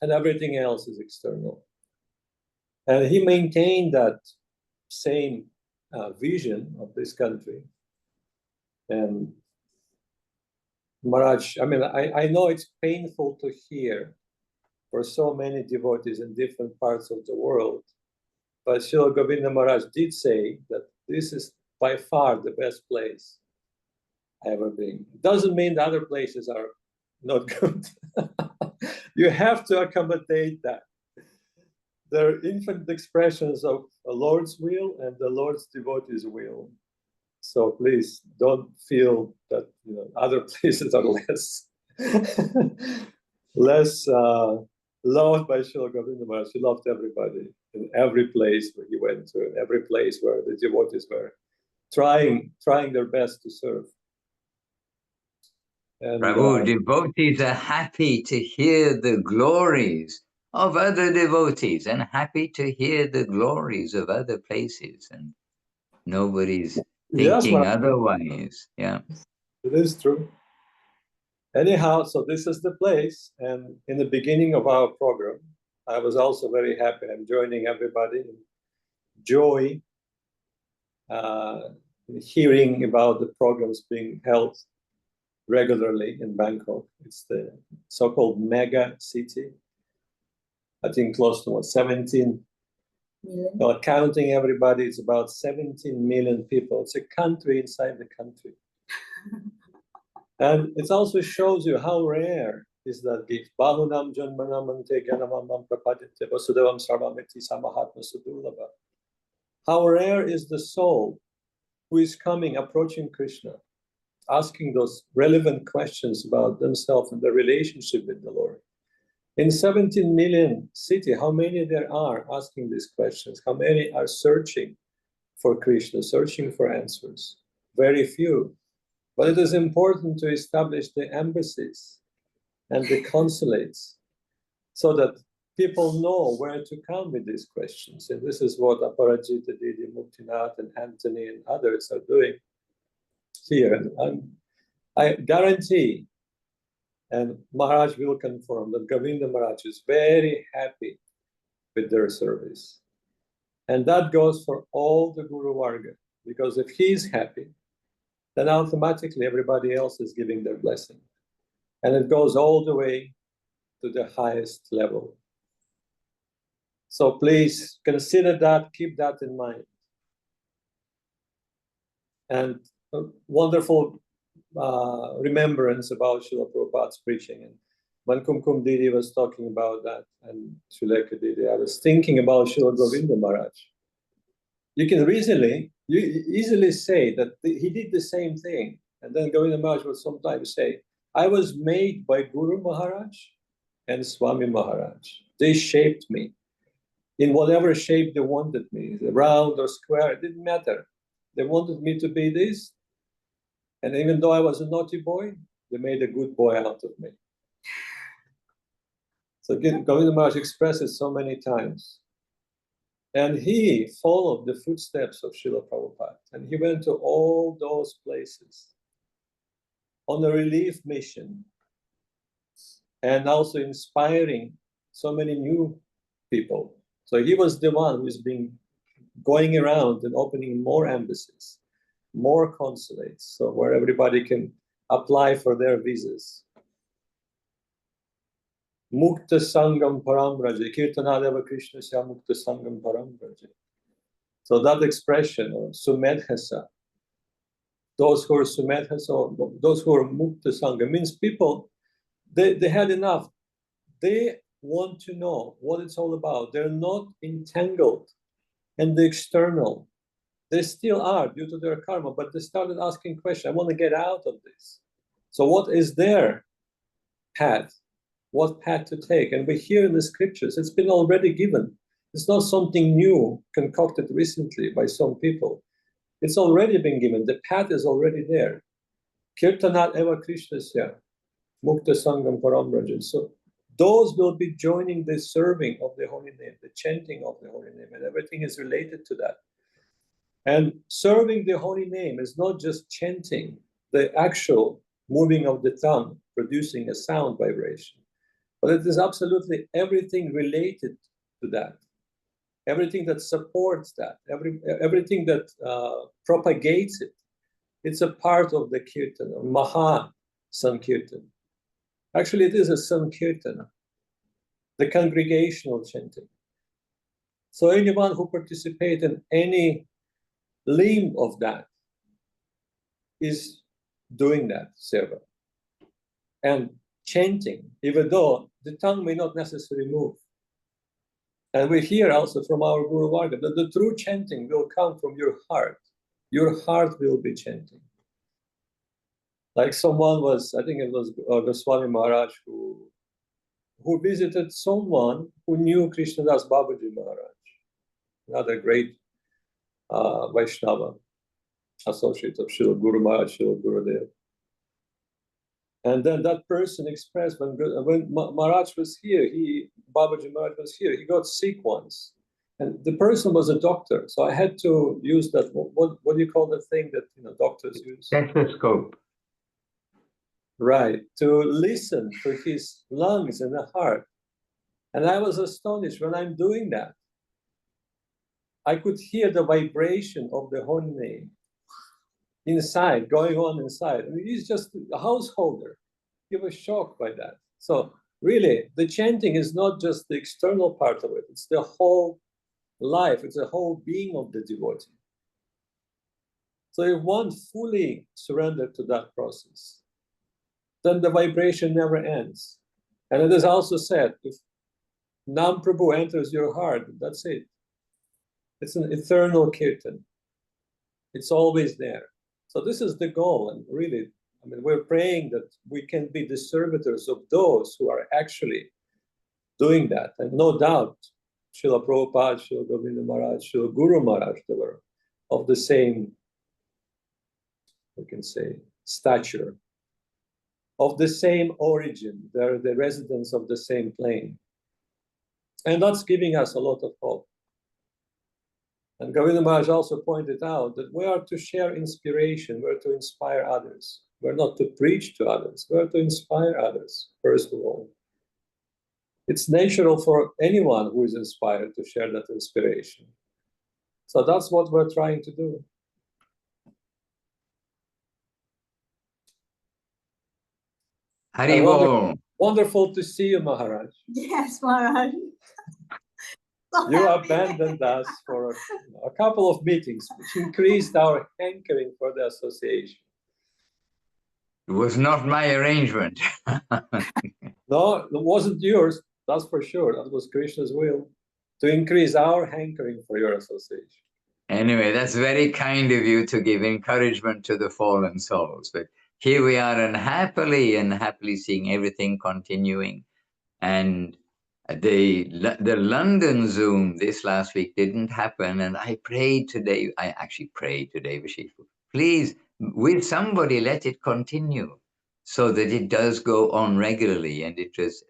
And everything else is external. And he maintained that same vision of this country. And Maharaj, I know it's painful to hear for so many devotees in different parts of the world, but Srila Govinda Maharaj did say that this is by far the best place I've ever been. It doesn't mean the other places are not good. You have to accommodate that. There are infinite expressions of the Lord's will and the Lord's devotee's will. So please don't feel that other places are less loved by Srila Govinda Maharaj. He loved everybody in every place where he went to, in every place where the devotees were trying their best to serve. And, Prabhu, devotees are happy to hear the glories of other devotees and happy to hear the glories of other places. And nobody's thinking otherwise. Yeah. It is true. Anyhow, so this is the place. And in the beginning of our program, I was also very happy. I'm joining everybody in joy in hearing about the programs being held regularly in Bangkok. It's the so-called mega city. I think close to 17 million. Well, counting everybody, it's about 17 million people. It's a country inside the country. And it also shows you how rare is that gift. Bahunam janmanamante ganamamam prapadite vasudevam sarvamiti samahatma sudurlabha. How rare is the soul who is coming, approaching Krishna, asking those relevant questions about themselves and their relationship with the Lord. In 17 million city, how many there are asking these questions? How many are searching for Krishna, searching for answers? Very few. But it is important to establish the embassies and the consulates so that people know where to come with these questions. And this is what Aparajita, Didi, Muktinath, and Anthony and others are doing here. And I guarantee, and Maharaj will confirm, that Govinda Maharaj is very happy with their service. And that goes for all the Guru Varga, because if he's happy, then automatically everybody else is giving their blessing. And it goes all the way to the highest level. So please consider that, keep that in mind. And a wonderful remembrance about Srila Prabhupada's preaching. And when Kumkum Devi was talking about that, and Srilekha Devi, I was thinking about Srila Govinda Maharaj. You can easily say that he did the same thing. And then Govinda Maharaj would sometimes say, I was made by Guru Maharaj and Swami Maharaj. They shaped me in whatever shape they wanted me, round or square, it didn't matter. They wanted me to be this. And even though I was a naughty boy, they made a good boy out of me. So Govinda Maharaj expressed it so many times. And he followed the footsteps of Srila Prabhupada. And he went to all those places on a relief mission. And also inspiring so many new people. So he was the one who's been going around and opening more embassies, more consulates, so where everybody can apply for their visas. Mukta Sangam Paramraja, Kirtanadeva Krishna Sya Mukta Sangam Paramraja. So that expression, or Sumedhasa, those who are Sumedhasa, or those who are Mukta Sangam, means people, they had enough. They want to know what it's all about. They're not entangled in the external. They still are due to their karma, but they started asking questions. I want to get out of this. So what is their path? What path to take? And we hear in the scriptures, it's been already given. It's not something new concocted recently by some people. It's already been given. The path is already there. Kirtanat eva Krishnasya, Mukta Sangam Paramrajan. So those will be joining the serving of the holy name, the chanting of the holy name, and everything is related to that. And serving the holy name is not just chanting, the actual moving of the tongue, producing a sound vibration, but it is absolutely everything related to that, everything that supports that, everything that propagates it. It's a part of the Kirtan, or Maha Sankirtan. Actually, it is a Sankirtan, the congregational chanting. So anyone who participates in any limb of that is doing that seva. And chanting, even though the tongue may not necessarily move. And we hear also from our Guru Varga that the true chanting will come from your heart. Your heart will be chanting. Like someone was, I think it was Goswami Maharaj who visited someone who knew Krishnadas Babaji Maharaj, another great Vaishnava, associate of Srila Guru Maharaj, Srila Gurudev. And then that person expressed, when Maharaj was here, Babaji Maharaj was here, he got sick once. And the person was a doctor, so I had to use that, what do you call the thing that doctors use? Stethoscope. Right, to listen to his lungs and the heart. And I was astonished when I'm doing that. I could hear the vibration of the holy name inside, going on inside. I mean, he's just a householder. He was shocked by that. So really, the chanting is not just the external part of it, it's the whole life, it's the whole being of the devotee. So if one fully surrendered to that process, then the vibration never ends. And it is also said, if Nam Prabhu enters your heart, that's it. It's an eternal kirtan. It's always there. So this is the goal. And really, I mean, we're praying that we can be the servitors of those who are actually doing that. And no doubt, Srila Prabhupada, Srila Govinda Maharaj, Srila Guru Maharaj, they were of the same, we can say, stature, of the same origin. They're the residents of the same plane. And that's giving us a lot of hope. And Govinda Maharaj also pointed out that we are to share inspiration, we're to inspire others. We're not to preach to others, we're to inspire others, first of all. It's natural for anyone who is inspired to share that inspiration. So that's what we're trying to do. Haribol. Wonderful to see you, Maharaj. Yes, Maharaj. So You happy. abandoned us for a couple of meetings, which increased our hankering for the association. It was not my arrangement. No, it wasn't yours, that's for sure. That was Krishna's will, to increase our hankering for your association. Anyway, that's very kind of you to give encouragement to the fallen souls. But here we are, and happily seeing everything continuing. And the London Zoom this last week didn't happen, and I prayed today. I actually prayed today, Vashifu, please, will somebody let it continue so that it does go on regularly. And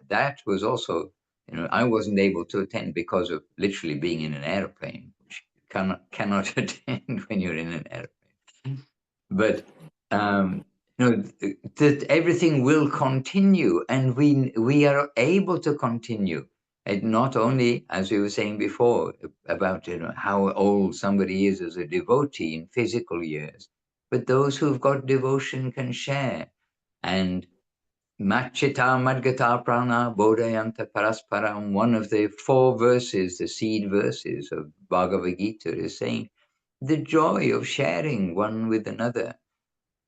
that was also, I wasn't able to attend because of literally being in an airplane, which you cannot attend when you're in an airplane. But that everything will continue, and we are able to continue. And not only, as we were saying before, about how old somebody is as a devotee in physical years, but those who've got devotion can share. And Machita Madgata Prana Bodhayanta Parasparam, one of the 4 verses, the seed verses of Bhagavad Gita, is saying the joy of sharing one with another.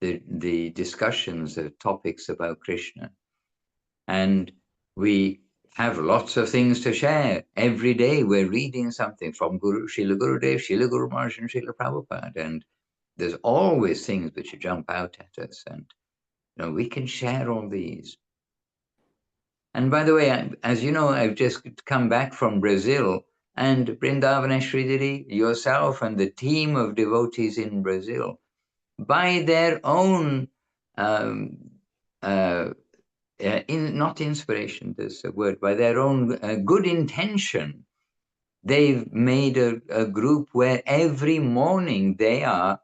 The discussions, the topics about Krishna. And we have lots of things to share. Every day we're reading something from Srila Gurudev, Srila Guru Maharaj, and Srila Prabhupada. And there's always things which jump out at us. And we can share all these. And by the way, as you know, I've just come back from Brazil, and Vrindavaneshvari Devi, yourself, and the team of devotees in Brazil, by their own not inspiration, there's a word, by their own good intention, they've made a group where every morning they are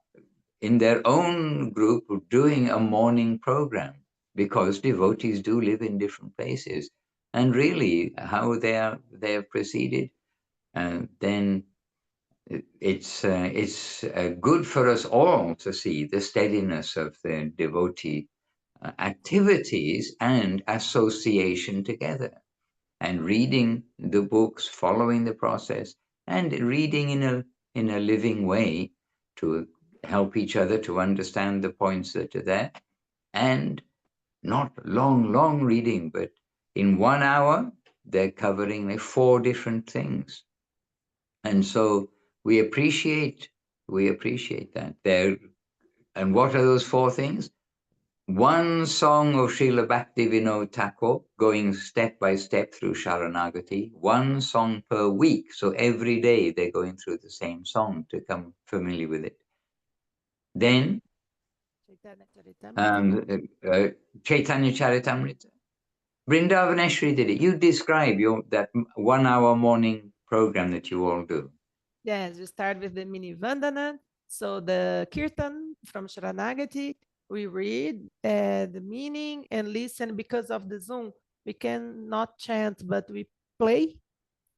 in their own group doing a morning program, because devotees do live in different places. And really how they have proceeded, then it's good for us all to see the steadiness of the devotee activities and association together, and reading the books, following the process, and reading in a living way to help each other to understand the points that are there. And not long reading, but in 1 hour they're covering 4 different things. And so we appreciate that there. And what are those 4 things? 1 song of Srila Bhaktivinoda Thakur, going step by step through Sharanagati, 1 song per week. So every day they're going through the same song to become familiar with it. Then Chaitanya Charitamrita. Vrindavaneshvari did it. You describe that 1 hour morning program that you all do. Yes, we start with the mini Vandana. So the Kirtan from Sharanagati, we read the meaning and listen. Because of the Zoom, we cannot chant, but we play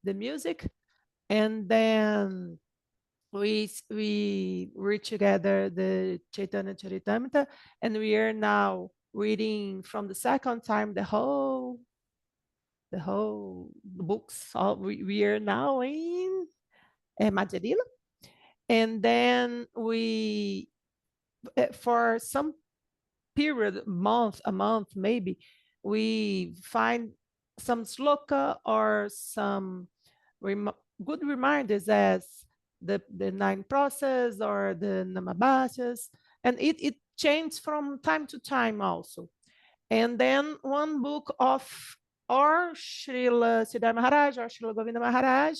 the music. And then we read together the Chaitanya Charitamrita, and we are now reading from the second time the whole books. We are now in Madhurila, and then we for some period, a month maybe, we find some sloka or some good reminders as the nine process or the namabhasas, and it changed from time to time also. And then one book of or Srila Siddhar Maharaj or Srila Govinda Maharaj,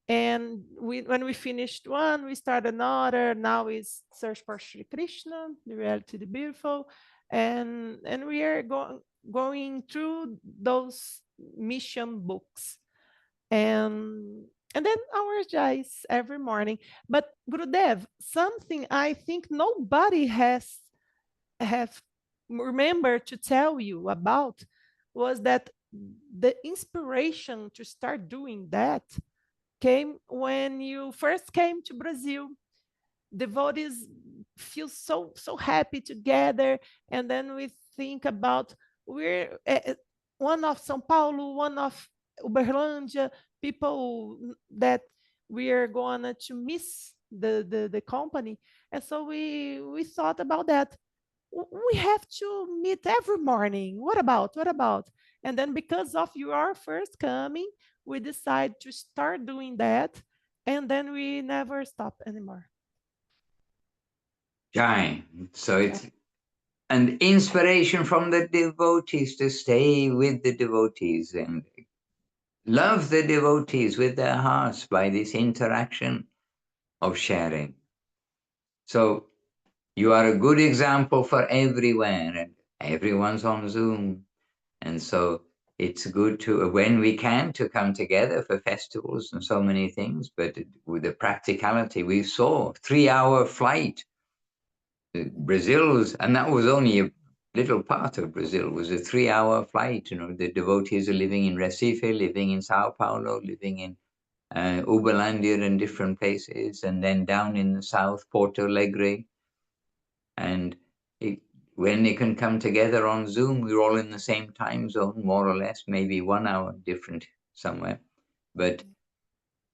and when we finished one, we started another. Now is Search for Sri Krishna, the Reality, the Beautiful, and we are going through those mission books, and then our jais every morning. But Gurudev, something I think nobody have remembered to tell you about was that the inspiration to start doing that came when you first came to Brazil. Devotees feel so happy together, and then we think about we're one of São Paulo, one of Uberlândia, people that we are going to miss the company, and so we thought about that. We have to meet every morning. What about? What about? And then because of your first coming, we decide to start doing that, and then we never stop anymore. Jai. So it's an inspiration from the devotees to stay with the devotees and love the devotees with their hearts by this interaction of sharing. So you are a good example for everywhere, and everyone's on Zoom. And so it's good to, when we can, to come together for festivals and so many things. But with the practicality, we saw 3-hour flight. Brazil's, and that was only a little part of Brazil, was a 3-hour flight. You know, the devotees are living in Recife, living in Sao Paulo, living in Uberlândia and different places, and then down in the south, Porto Alegre. And when they can come together on Zoom, we're all in the same time zone, more or less, maybe 1 hour different somewhere. But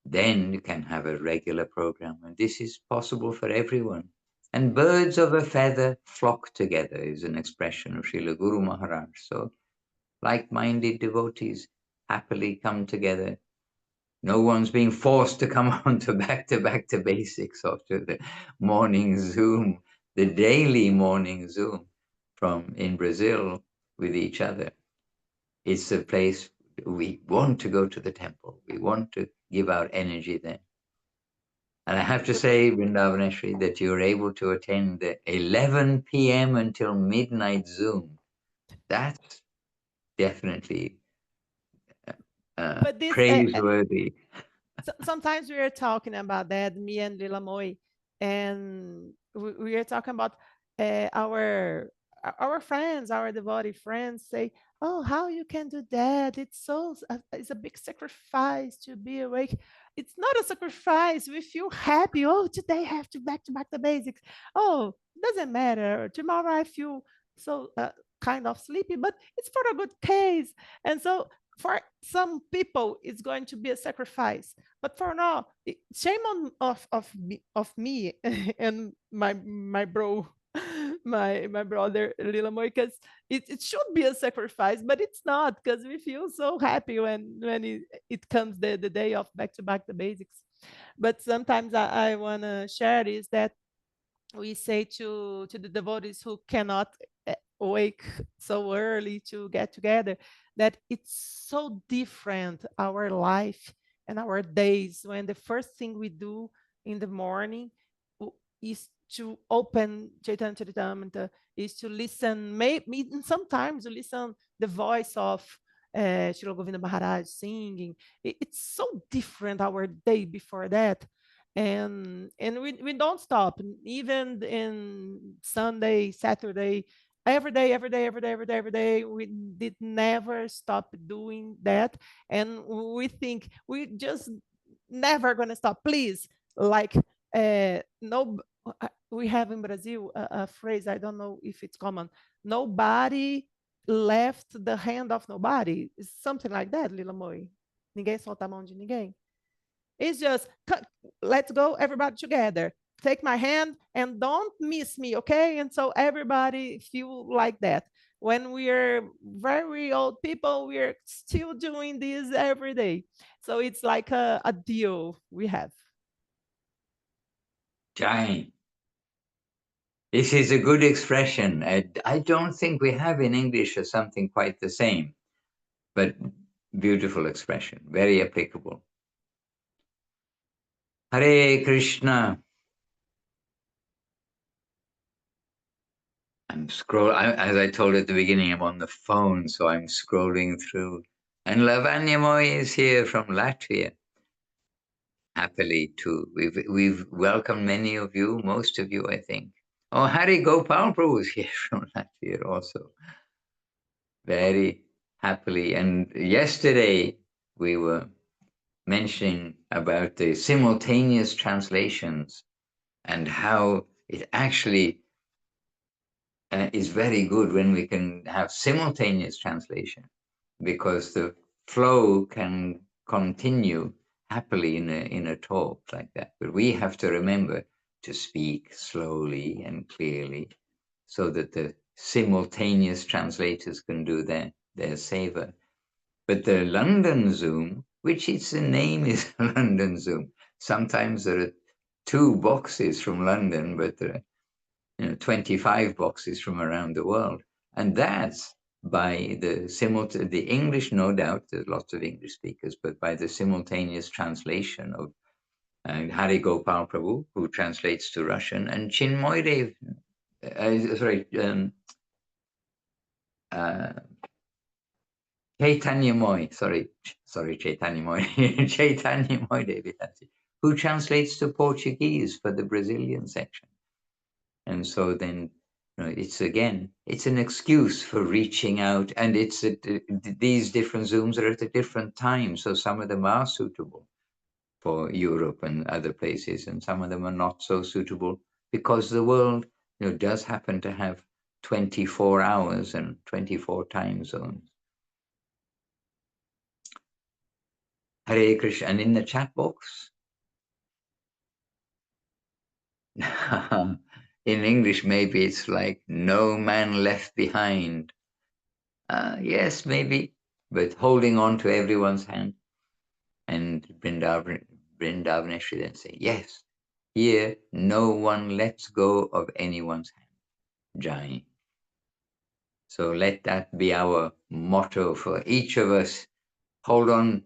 then you can have a regular program, and this is possible for everyone. And birds of a feather flock together is an expression of Srila Guru Maharaj. So like-minded devotees happily come together. No one's being forced to come on to back to basics or to the morning Zoom, the daily morning Zoom from in Brazil with each other. It's a place we want to go to the temple. We want to give our energy there. And I have to say, Vrindavaneshvari, that you're able to attend the 11 p.m. until midnight Zoom. That's definitely But this praiseworthy. sometimes we are talking about that, me and Lila Moy, and we are talking about our friends, our devotee friends say, "Oh, how you can do that? It's a big sacrifice to be awake." It's not a sacrifice. We feel happy. Oh, today I have to back the basics. Oh, doesn't matter. Tomorrow I feel so kind of sleepy, but it's for a good case. And so for some people, it's going to be a sacrifice. But for now, shame on of me and my bro, my brother Lila Moy, because it should be a sacrifice, but it's not, because we feel so happy when it comes the day of back to back the basics. But sometimes I want to share is that we say to the devotees who cannot wake so early to get together, that it's so different our life and our days when the first thing we do in the morning is to open Chaitanya Charitamrita, is to listen, maybe sometimes you listen the voice of Srila Govinda Maharaj singing. It's so different our day before that. And we don't stop, even in Sunday, Saturday, every day. We did never stop doing that. And we think we just never gonna stop. Please, like no, we have in Brazil a phrase, I don't know if it's common, nobody left the hand of nobody. It's something like that, Lila Moi. Ninguém solta a mão de ninguém. It's just, let's go, everybody together. Take my hand and don't miss me, okay? And so everybody feel like that. When we're very old people, we're still doing this every day. So it's like a deal we have. Jai. This is a good expression. I don't think we have in English or something quite the same, but beautiful expression, very applicable. Hare Krishna. As I told at the beginning, I'm on the phone, so I'm scrolling through. And Lavanyamoy is here from Latvia. Happily too. We've welcomed many of you, most of you, I think. Oh, Hari Gopal Prabhu is here from Latvia also. Very happily. And yesterday we were mentioning about the simultaneous translations and how it actually is very good when we can have simultaneous translation, because the flow can continue happily in a talk like that. But we have to remember to speak slowly and clearly so that the simultaneous translators can do their savor. But the London Zoom, which its name is London Zoom, sometimes there are 2 boxes from London, but there are 25 boxes from around the world. And that's by the English, no doubt, there's lots of English speakers, but by the simultaneous translation of Hari Gopal Prabhu, who translates to Russian, and Chinmoy Chaitanya Moy, sorry, Chaitanya Moy, Chaitanya Moy Devi Dasi, who translates to Portuguese for the Brazilian section. And so then, it's an excuse for reaching out, and these different Zooms are at a different time. So some of them are suitable for Europe and other places, and some of them are not so suitable because the world, does happen to have 24 hours and 24 time zones. Hare Krishna. And in the chat box, in English, maybe it's like no man left behind. Yes, maybe, but holding on to everyone's hand. And Vrindavaneshvari then say, yes, here no one lets go of anyone's hand. Jai. So let that be our motto for each of us. Hold on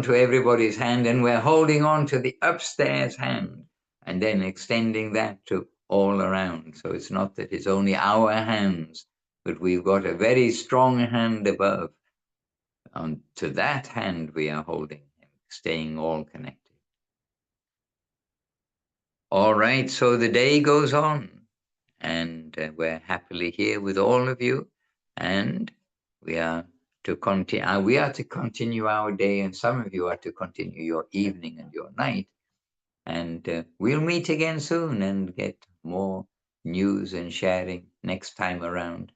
to everybody's hand, and we're holding on to the upstairs hand, and then extending that to all around. So it's not that it's only our hands, but we've got a very strong hand above. And to that hand we are holding, staying all connected. All right, so the day goes on, and we're happily here with all of you, and we are to continue our day, and some of you are to continue your evening and your night. And we'll meet again soon and get more news and sharing next time around.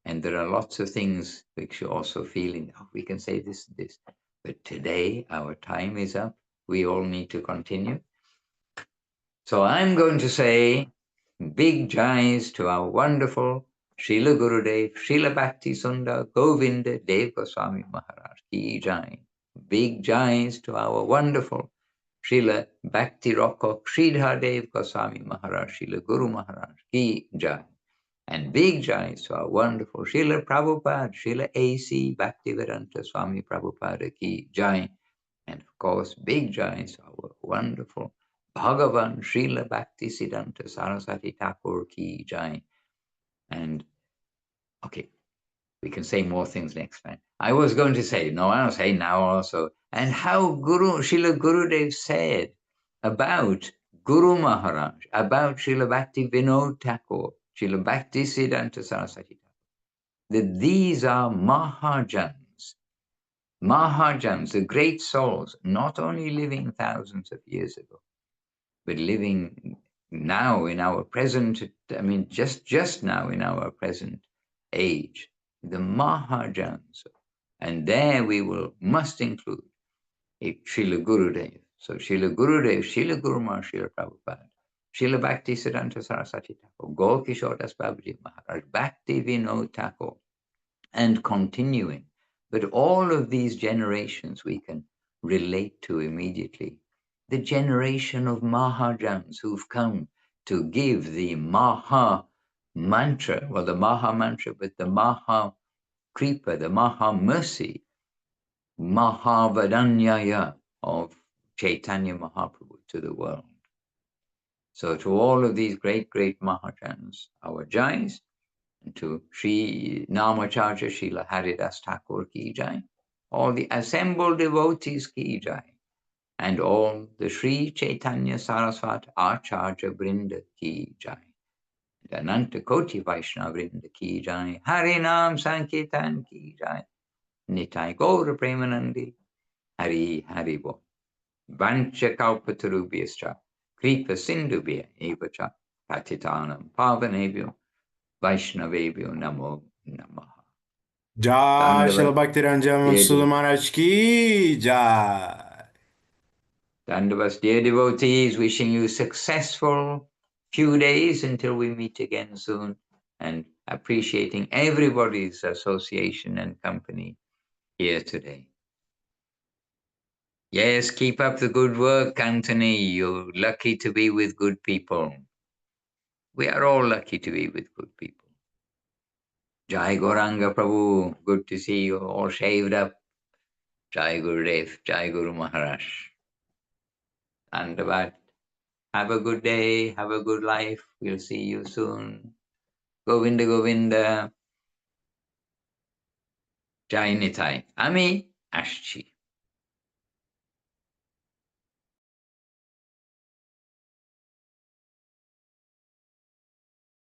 And there are lots of things which you're also feeling, we can say this and this. But today our time is up. We all need to continue. So I'm going to say big jais to our wonderful Srila Gurudev, Srila Bhakti Sundar Govinda Dev Goswami Maharaj ki jai. Big jais to our wonderful Srila Bhakti Rokko Sridhar Dev Goswami Maharaj, Srila Guru Maharaj ki jai. And big jais to our wonderful Srila Prabhupada, Srila A.C. Bhaktivedanta Swami Prabhupada ki jai. And of course, big jais to our wonderful Bhagavan Srila Bhakti Siddhanta Saraswati Thakur ki jai. And okay, we can say more things next time. I was going to say, no, I'll say now also. And how Srila Gurudev said about Guru Maharaj, about Srila Bhakti Vinod Thakur, Srila Bhakti Siddhanta Saraswati Thakur, that these are Mahajans. Mahajans, the great souls, not only living thousands of years ago, but living now in our present, I mean, just now in our present age, the Mahajans. And there we must include Srila Gurudev. So Srila Gurudev, Srila Guru Maharaj, Srila Prabhupada, Srila Bhakti Siddhanta Saraswati Thakur, Gaur Kishore Das Babaji Maharaj, Bhakti Vinod Thakur, and continuing. But all of these generations we can relate to immediately. The generation of Mahajans who've come to give the Maha mantra, well, the Maha mantra, but the Maha Kripa, the Maha mercy, Mahavadanyaya of Chaitanya Mahaprabhu to the world. So to all of these great Mahajans, our Jais, and to Sri Namacharya Srila Haridas Thakur ki jai, all the assembled devotees ki jai, and all the Sri Chaitanya Saraswat Acharya Vrinda ki jai, and Ananta Koti Vaishnava Vrinda ki jai, Harinam Sankirtan ki jai, Nitai Gaura Premanandi, Hari Hari Bo, Vancha Kalpatarubhyascha, Kripa Sindhubhya Evacha, Patitanam Pavanebhyo, Vaishnavebhyo Namo Namaha. Jai Dandavat, Srila Bhaktivedanta Madhusudan Maharaj ki jai. Dandavas, dear devotees, wishing you successful few days until we meet again soon, and appreciating everybody's association and company here today. Yes, keep up the good work, Anthony. You're lucky to be with good people. We are all lucky to be with good people. Jai Gauranga Prabhu, good to see you all shaved up. Jai Gurudev, Jai Guru Maharaj. Dandavat. Have a good day, have a good life. We'll see you soon. Govinda Govinda. Jai Nitai. Ami Ashchi.